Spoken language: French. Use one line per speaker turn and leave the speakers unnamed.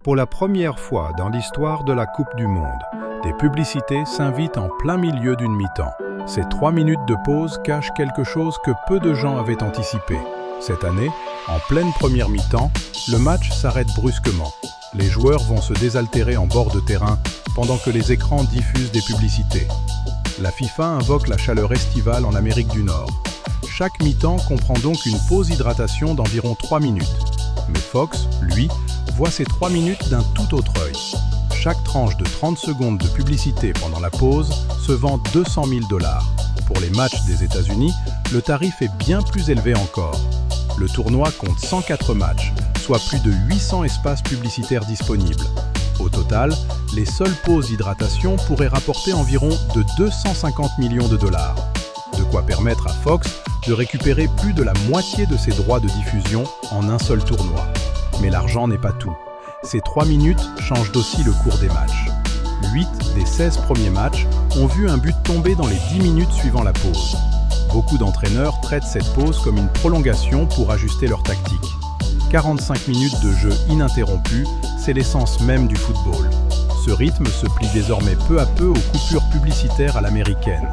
Pour la première fois dans l'histoire de la Coupe du Monde, des publicités s'invitent en plein milieu d'une mi-temps. Ces 3 minutes de pause cachent quelque chose que peu de gens avaient anticipé. Cette année, en pleine première mi-temps, le match s'arrête brusquement. Les joueurs vont se désaltérer en bord de terrain pendant que les écrans diffusent des publicités. La FIFA invoque la chaleur estivale en Amérique du Nord. Chaque mi-temps comprend donc une pause hydratation d'environ 3 minutes. Mais Fox, lui, voit ces 3 minutes d'un tout autre œil. Chaque tranche de 30 secondes de publicité pendant la pause se vend 200 000 $. Pour les matchs des États-Unis, le tarif est bien plus élevé encore. Le tournoi compte 104 matchs, soit plus de 800 espaces publicitaires disponibles. Au total, les seules pauses d'hydratation pourraient rapporter environ de 250 millions $. De quoi permettre à Fox de récupérer plus de la moitié de ses droits de diffusion en un seul tournoi. Mais l'argent n'est pas tout. Ces 3 minutes changent aussi le cours des matchs. 8 des 16 premiers matchs ont vu un but tomber dans les 10 minutes suivant la pause. Beaucoup d'entraîneurs traitent cette pause comme une prolongation pour ajuster leur tactique. 45 minutes de jeu ininterrompu, c'est l'essence même du football. Ce rythme se plie désormais peu à peu aux coupures publicitaires à l'américaine.